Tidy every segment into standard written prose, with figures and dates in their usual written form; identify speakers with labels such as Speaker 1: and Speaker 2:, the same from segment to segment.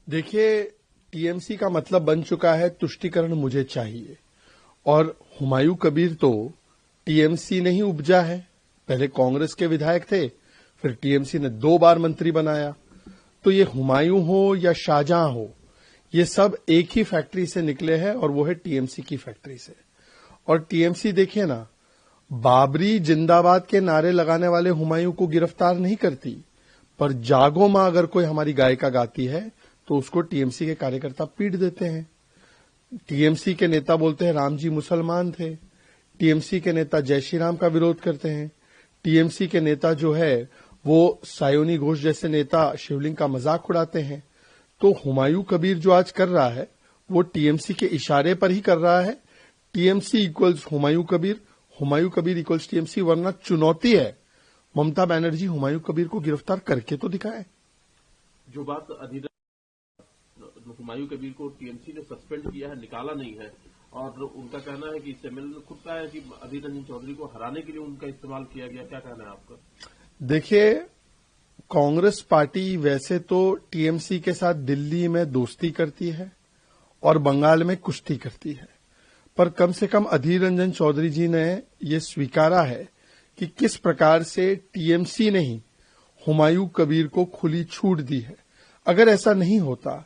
Speaker 1: देखिए, टीएमसी का मतलब बन चुका है तुष्टीकरण मुझे चाहिए। और हुमायूं कबीर तो टीएमसी ने ही उपजा है। पहले कांग्रेस के विधायक थे, फिर टीएमसी ने 2 बार मंत्री बनाया। तो ये हुमायूं हो या शाहजहां हो, ये सब एक ही फैक्ट्री से निकले हैं और वो है टीएमसी की फैक्ट्री से। और टीएमसी देखिए ना, बाबरी जिंदाबाद के नारे लगाने वाले हुमायूं को गिरफ्तार नहीं करती, पर जागो मां अगर कोई हमारी गायिका गाती है तो उसको टीएमसी के कार्यकर्ता पीट देते हैं। टीएमसी के नेता बोलते हैं राम जी मुसलमान थे। टीएमसी के नेता जय श्री राम का विरोध करते हैं। टीएमसी के नेता जो है वो सायोनी घोष जैसे नेता शिवलिंग का मजाक उड़ाते हैं। तो हुमायूं कबीर जो आज कर रहा है वो टीएमसी के इशारे पर ही कर रहा है। TMC equals Humayun Kabir equals TMC, वरना चुनौती है ममता बनर्जी हुमायूं कबीर को गिरफ्तार करके तो दिखाए।
Speaker 2: जो बात हुमायूं कबीर को टीएमसी ने सस्पेंड किया है, निकाला नहीं है, और उनका कहना है कि इससे खुद का है कि अधीर रंजन चौधरी को हराने के लिए उनका इस्तेमाल किया गया। क्या कहना है आपका?
Speaker 1: देखिए, कांग्रेस पार्टी वैसे तो टीएमसी के साथ दिल्ली में दोस्ती करती है और बंगाल में कुश्ती करती है, पर कम से कम अधीर रंजन चौधरी जी ने ये स्वीकारा है कि किस प्रकार से टीएमसी ने ही हुमायूं कबीर को खुली छूट दी है। अगर ऐसा नहीं होता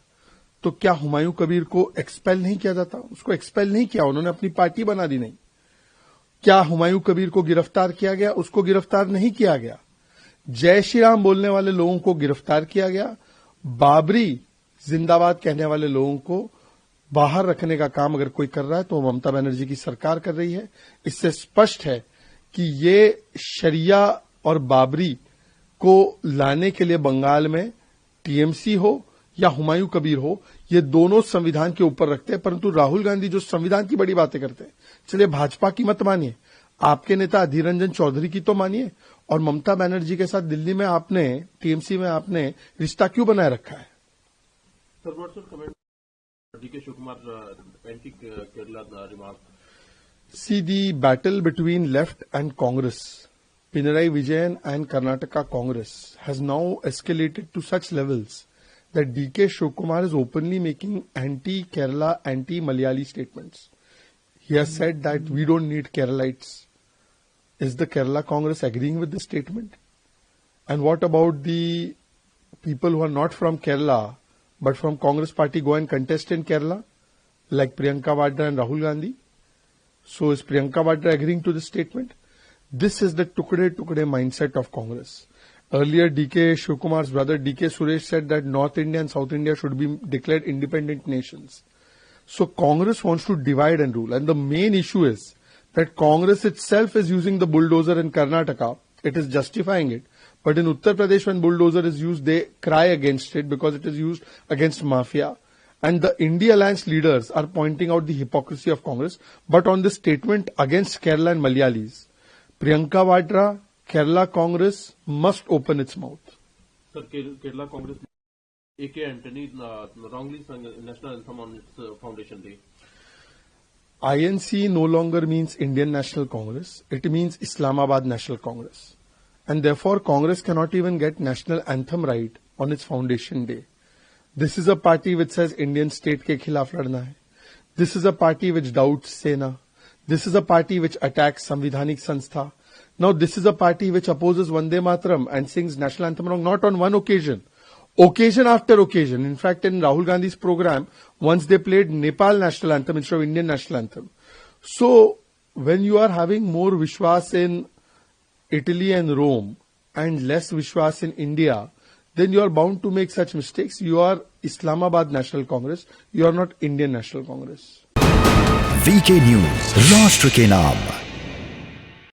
Speaker 1: तो क्या हुमायूं कबीर को एक्सपेल नहीं किया जाता? उसको एक्सपेल नहीं किया, उन्होंने अपनी पार्टी बना दी नहीं। क्या हुमायूं कबीर को गिरफ्तार किया गया? उसको गिरफ्तार नहीं किया गया। जय श्री राम बोलने वाले लोगों को गिरफ्तार किया गया। बाबरी जिंदाबाद कहने वाले लोगों को बाहर रखने का काम अगर कोई कर रहा है तो ममता बनर्जी की सरकार कर रही है। इससे स्पष्ट है कि ये शरिया और बाबरी को लाने के लिए बंगाल में टीएमसी हो या हुमायूं कबीर हो, ये दोनों संविधान के ऊपर रखते हैं। परंतु राहुल गांधी जो संविधान की बड़ी बातें करते हैं, चलिए भाजपा की मत मानिए, आपके नेता अधीर रंजन चौधरी की तो मानिए। और ममता बनर्जी के साथ दिल्ली में आपने, टीएमसी में आपने रिश्ता क्यों बनाए रखा है?
Speaker 2: DK Shivakumar anti Kerala remark.
Speaker 1: See, the battle between left and Congress, Pinarayi Vijayan and Karnataka Congress, has now escalated to such levels that DK Shiv is openly making anti-Kerala, anti-Malayali statements. He has said that we don't need Keralites. Is the Kerala Congress agreeing with this statement? And what about the people who are not from Kerala but from Congress party go and contest in Kerala, like Priyanka Vadra and Rahul Gandhi? So is Priyanka Vadra agreeing to this statement? This is the tukde mindset of Congress. Earlier, DK Shiv Kumar's brother DK Suresh said that North India and South India should be declared independent nations. So Congress wants to divide and rule. And the main issue is that Congress itself is using the bulldozer in Karnataka. It is justifying it. But in Uttar Pradesh, when bulldozer is used, they cry against it because it is used against mafia. And the India Alliance leaders are pointing out the hypocrisy of Congress. But on this statement against Kerala and Malayalis, Priyanka Vadra, Kerala Congress must open its mouth.
Speaker 2: Sir, Kerala Congress, A.K. Antony wrongly sang national anthem on its foundation day.
Speaker 1: INC no longer means Indian National Congress. It means Islamabad National Congress. And therefore, Congress cannot even get national anthem right on its foundation day. This is a party which says Indian state ke khilaf ladna hai. This is a party which doubts Sena. This is a party which attacks Samvidhanik Sanstha. Now this is a party which opposes Vande Mataram and sings national anthem wrong, not on one occasion. Occasion after occasion. In fact, in Rahul Gandhi's program, once they played Nepal national anthem instead of Indian national anthem. So, when you are having more Vishwas in Italy and Rome and less Vishwas in India, then you are bound to make such mistakes. You are Islamabad National Congress. You are not Indian National Congress.
Speaker 3: VK News, राष्ट्र के नाम।